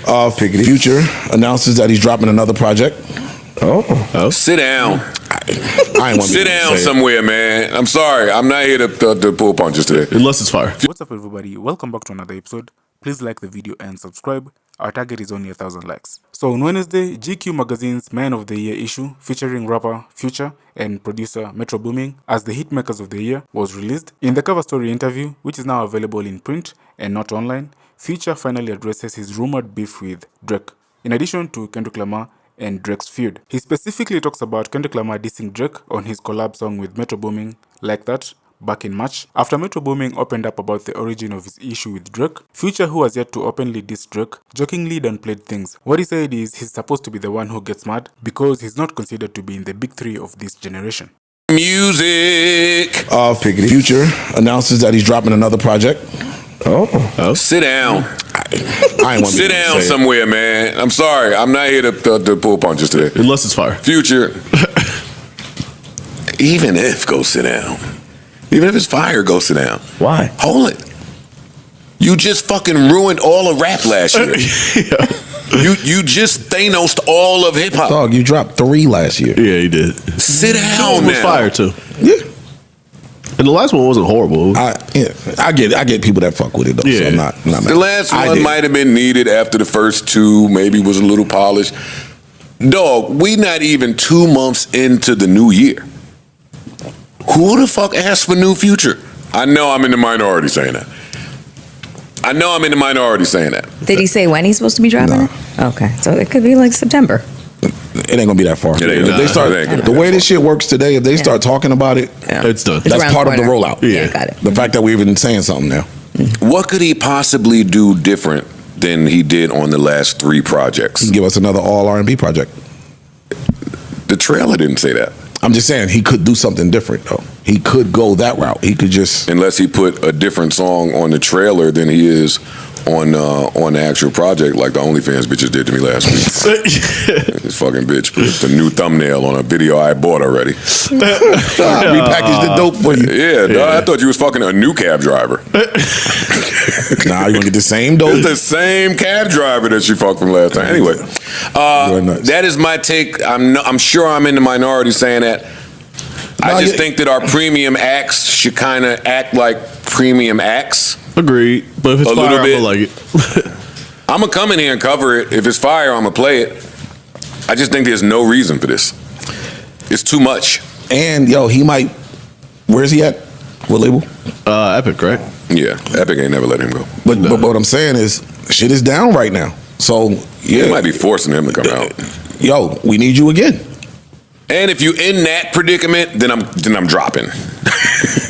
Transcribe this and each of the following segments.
Future announces that he's dropping another project. Oh. Sit down. I ain't want to Sit down somewhere, man. I'm sorry. I'm not here to pull punches today. Unless it's fire. What's up, everybody? Welcome back to another episode. Please like the video and subscribe. Our target is only 1,000 likes. So on Wednesday, GQ Magazine's Man of the Year issue featuring rapper Future and producer Metro Booming as the Hitmakers of the Year was released. In the cover story interview, which is now available in print and not online, Future finally addresses his rumored beef with Drake, in addition to Kendrick Lamar and Drake's feud. He specifically talks about Kendrick Lamar dissing Drake on his collab song with Metro Booming, Like That, back in March. After Metro Booming opened up about the origin of his issue with Drake, Future, who has yet to openly diss Drake, jokingly downplayed things. What he said is he's supposed to be the one who gets mad because he's not considered to be in the big three of this generation. Music. Future announces that he's dropping another project. Oh. Sit down. I ain't want to Sit down somewhere, man. I'm sorry. I'm not here to pull punches today. Unless it's fire. Future. Even if, go sit down. Even if it's fire, go sit down. Why? Hold it. You just fucking ruined all of rap last year. You just Thanos'd all of hip hop. Dog, you dropped 3 last year. Yeah, he did. Sit down It was now. fire too. Yeah. And the last one wasn't horrible. I get people that fuck with it though. Yeah. So I'm not mad. The last one might have been needed after the first 2, maybe was a little polished. Dog, we not even 2 months into the new year. Who the fuck asked for new Future? I know I'm in the minority saying that. Did he say when he's supposed to be dropping it? Okay, so it could be like September. It ain't gonna be that far. It ain't, If they start, it ain't gonna the be way that this shit works today, if they start talking about it, It's done. that's around part the of the corner. rollout. Yeah. Got it. The fact that we're even saying something now. What could he possibly do different than he did on the last 3 projects? He can give us another all R&B project. The trailer didn't say that. I'm just saying he could do something different though. He could go that route. He could just Unless he put a different song on the trailer than he is on the actual project, like the OnlyFans bitches did to me last week. This fucking bitch put the new thumbnail on a video I bought already. repackage the dope for you. Yeah, dog, I thought you was fucking a new cab driver. Nah, you gonna get the same dope. It's the same cab driver that she fucked from last time. Anyway, that is my take. I'm sure I'm in the minority saying that. I just think that our premium acts should kind of act like premium acts. Agreed. But if it's A fire, little I'm bit. gonna like it. I'm gonna come in here and cover it. If it's fire, I'm gonna play it. I just think there's no reason for this. It's too much. And yo, he might. Where's he at? What label? Epic, right? Yeah, Epic ain't never let him go. But what I'm saying is, shit is down right now. So yeah, They might be forcing him to come out. yo, we need you again. And if you in that predicament, then I'm dropping.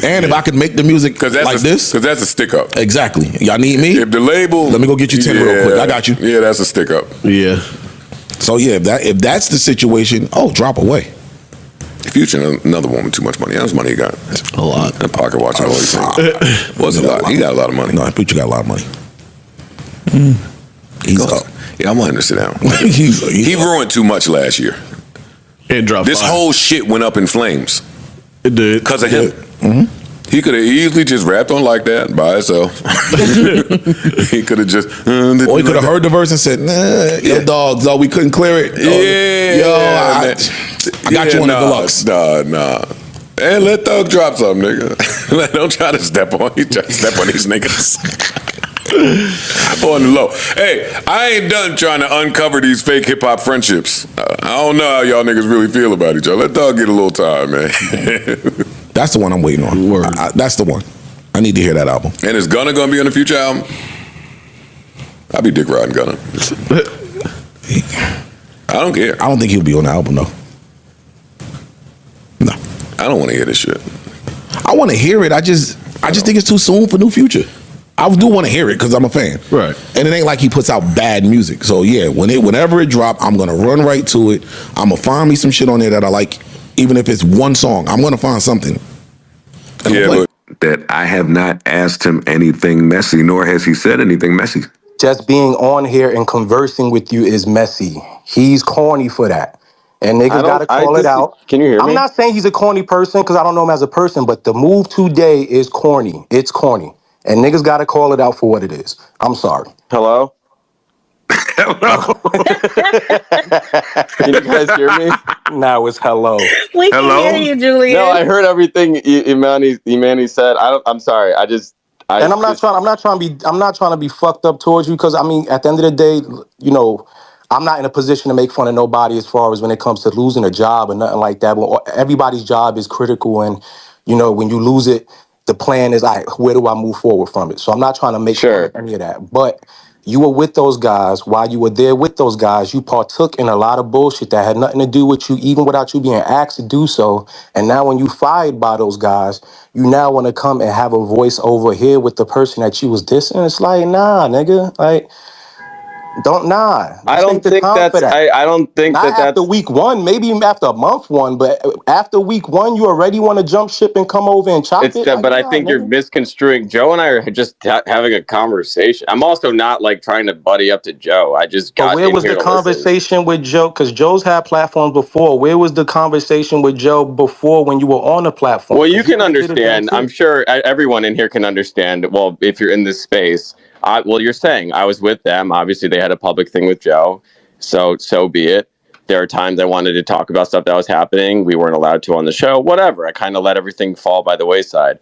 And if I could make the music like this, because that's a stick up. exactly. Y'all need me. If the label, Let me go get you 10 real quick. I got you. Yeah, that's a stick up. Yeah. So yeah, if that's the situation, drop away. Future, another one with too much money. How much money he got? A lot. And pocket watching all these things. Was a lot. He got a lot of money. No, Future got a lot of money. He's up. Yeah, I want him to sit down. he's He ruined too much last year. And drop This fire. whole shit went up in flames It did. because of him. He could have easily just rapped on like that by himself. He could have just. Or he could have heard the verse and said, "Nah, yo, dogs, we couldn't clear it." I got you on the deluxe. Nah. And let Thug drop something, nigga. Don't try to step on. He try to step on these niggas. On the low. Hey, I ain't done trying to uncover these fake hip hop friendships. I don't know how y'all niggas really feel about each other. Let Thug get a little time, man. That's the one I'm waiting on. That's the one. I need to hear that album. And is Gunna gonna be on the Future album? I'll be dick riding Gunna. I don't care. I don't think he'll be on the album though. No, I don't want to hear this shit. I want to hear it. I just think it's too soon for new Future. I do want to hear it because I'm a fan. Right. And it ain't like he puts out bad music. So yeah, whenever it drop, I'm gonna run right to it. I'm gonna find me some shit on there that I like, even if it's one song. I'm gonna find something. Yeah, but that I have not asked him anything messy, nor has he said anything messy. Just being on here and conversing with you is messy. He's corny for that. And niggas gotta call it out. Can you hear me? I'm not saying he's a corny person because I don't know him as a person, but the move today is corny. It's corny. And niggas gotta call it out for what it is. I'm sorry. Hello? Can you guys hear me? Now it's hello. We Hello? can hear you, Julian. No, I heard everything Imani said. I'm sorry. And I'm not trying to be fucked up towards you, because I mean, at the end of the day, you know, I'm not in a position to make fun of nobody as far as when it comes to losing a job or nothing like that. But everybody's job is critical, and you know, when you lose it, the plan is, all right, where do I move forward from it? So I'm not trying to make fun of any of that. But you were with those guys. While you were there with those guys, you partook in a lot of bullshit that had nothing to do with you, even without you being asked to do so. And now when you fired by those guys, you now want to come and have a voice over here with the person that you was dissing. It's like, nah, nigga. Like, I don't think that's. I don't think not that after that's. week one, maybe even after month one, but after week one, you already want to jump ship and come over and chop It's it. that, Like, but I nah, think you're nigga. misconstruing. Joe and I are just having a conversation. I'm also not like trying to buddy up to Joe. I just But got where in was here the to listen. conversation with Joe? Because Joe's had platforms before. Where was the conversation with Joe before when you were on the platform? Well, 'Cause you can wanna hear the damn understand. I'm truth. sure everyone in here can understand. Well, if you're in this space, well, you're saying I was with them. Obviously, they had a public thing with Joe, so be it. There are times I wanted to talk about stuff that was happening. We weren't allowed to on the show. Whatever. I kind of let everything fall by the wayside.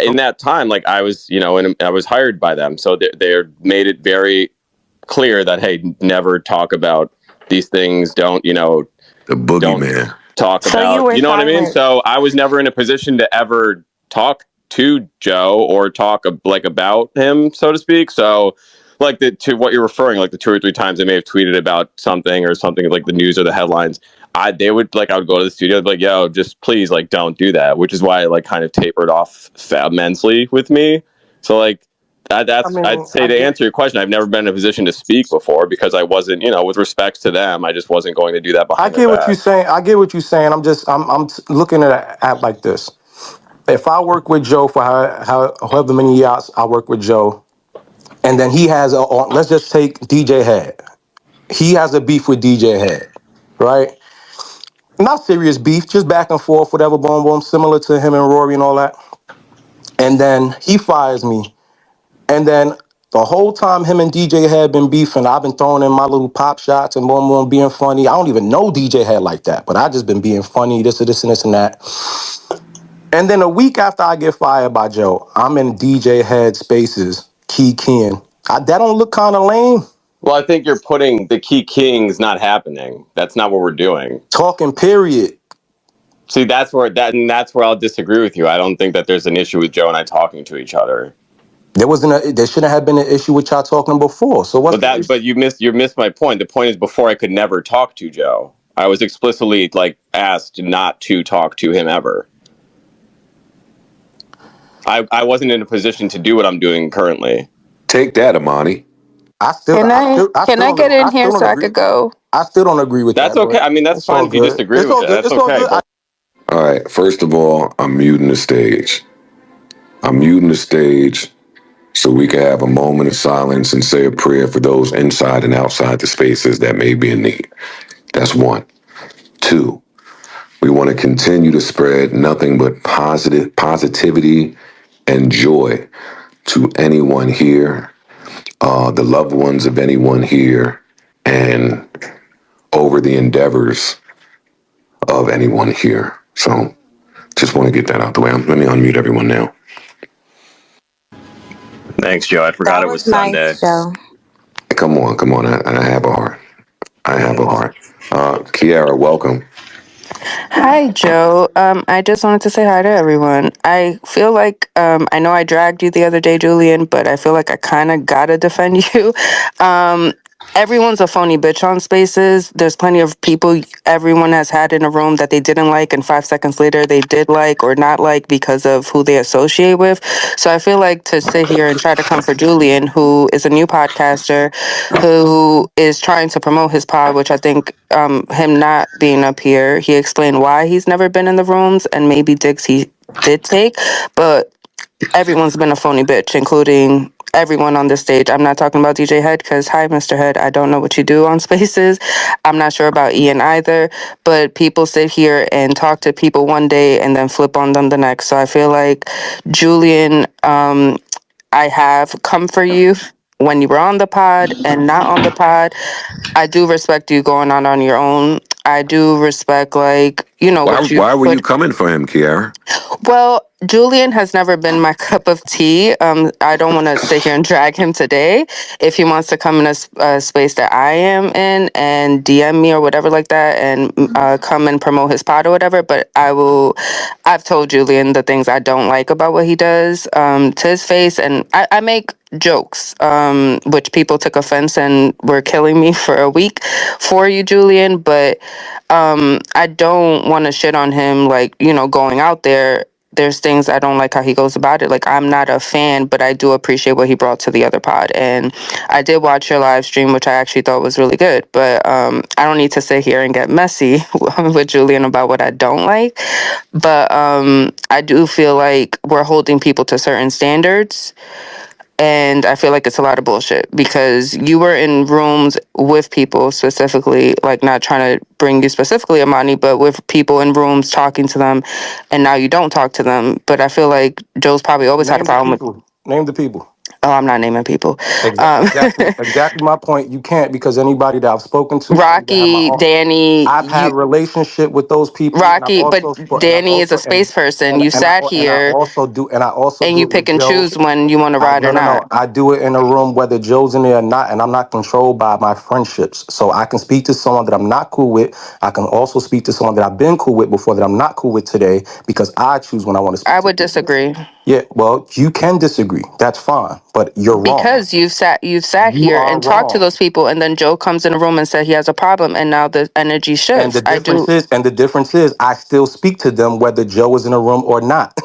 In that time, like I was, and I was hired by them, so they made it very clear that hey, never talk about these things. Don't The boogeyman. talk So about, you were you know what I mean? silent. So I was never in a position to ever talk to Joe or talk like about him, so to speak. So like to what you're referring, like the 2 or 3 times I may have tweeted about something or something like the news or the headlines, I would go to the studio and be like, yo, just please like don't do that, which is why I like kind of tapered off immensely with me. So like I that's, I'd mean, say, to answer your question, I've never been in a position to speak before because I wasn't, with respect to them, I just wasn't going to do that I behind their get what back. you're saying. I get what you're saying. I'm looking at it like this. If I work with Joe for however many years I work with Joe, and then he has let's just take DJ Head. He has a beef with DJ Head, right? Not serious beef, just back and forth, whatever, boom, boom, similar to him and Rory and all that. And then he fires me. And then the whole time him and DJ had been beefing, I've been throwing in my little pop shots and boom, boom, being funny. I don't even know DJ had like that, but I just been being funny, this and this and this and that. And then a week after I get fired by Joe, I'm in DJ Head Spaces, key keying. That don't look kind of lame. Well, I think you're putting the key kings not happening. That's not what we're doing. Talking period. See, that's where I'll disagree with you. I don't think that there's an issue with Joe and I talking to each other. There shouldn't have been an issue with y'all talking before. So what's But you missed my point. The point is before I could never talk to Joe. I was explicitly like asked not to talk to him ever. I wasn't in a position to do what I'm doing currently. Take that, Amani. Can I get in here so I could go? I still don't agree with that. That's okay. I mean, that's fine if you disagree with it. That's okay. All right. First of all, I'm muting the stage. I'm muting the stage so we can have a moment of silence and say a prayer for those inside and outside the spaces that may be in need. That's one. Two, we want to continue to spread nothing but positivity and joy to anyone here, the loved ones of anyone here, and over the endeavors of anyone here. So just want to get that out the way. Let me unmute everyone now. Thanks, Joe. I forgot That it was was nice, Sunday. Joe. Come on. I have a heart. Kiara, welcome. Hi, Joe. I just wanted to say hi to everyone. I feel like I know I dragged you the other day, Julian, but I feel like I kind of gotta defend you. Everyone's a phony bitch on Spaces. There's plenty of people everyone has had in a room that they didn't like, and 5 seconds later they did like or not like because of who they associate with. So I feel like to sit here and try to come for Julian, who is a new podcaster, who is trying to promote his pod, which I think him not being up here, he explained why he's never been in the rooms and maybe digs he did take, but everyone's been a phony bitch, including everyone on this stage. I'm not talking about DJ Head because, hi, Mr. Head, I don't know what you do on Spaces. I'm not sure about Ian either, but people sit here and talk to people one day and then flip on them the next. So I feel like, Julian, I have come for you when you were on the pod and not on the pod. I do respect you going on your own. I do respect, like, what you Why were you put. coming for him, Kiara? Well, Julian has never been my cup of tea. I don't want to sit here and drag him today. If he wants to come in a space that I am in and DM me or whatever like that, and come and promote his pod or whatever, but I've told Julian the things I don't like about what he does to his face, and I make jokes, which people took offense and were killing me for a week for you, Julian, but I don't want to shit on him, like, going out there. There's things I don't like how he goes about it. Like, I'm not a fan, but I do appreciate what he brought to the other pod. And I did watch your live stream, which I actually thought was really good. But I don't need to sit here and get messy with Julian about what I don't like. But I do feel like we're holding people to certain standards. And I feel like it's a lot of bullshit because you were in rooms with people specifically, like, not trying to bring you specifically, Amani, but with people in rooms talking to them, and now you don't talk to them. But I feel like Joe's probably always had a problem with. Name the people. Oh, I'm not naming people. Exactly my point. You can't, because anybody that I've spoken to, Rocky, Danny, I've had relationship with those people, Rocky, but Danny is a space person. You sat here and I also and do you it with pick and Joe. choose when you want to ride or not. I do it in a room whether Joe's in there or not, and I'm not controlled by my friendships. So I can speak to someone that I'm not cool with. I can also speak to someone that I've been cool with before that I'm not cool with today, because I choose when I want to speak. I would disagree. Yeah, well, you can disagree. That's fine, but you're wrong. Because you've sat here and talked to those people, and then Joe comes in a room and said he has a problem, and now the energy shifts. And the difference is, I still speak to them whether Joe is in a room or not.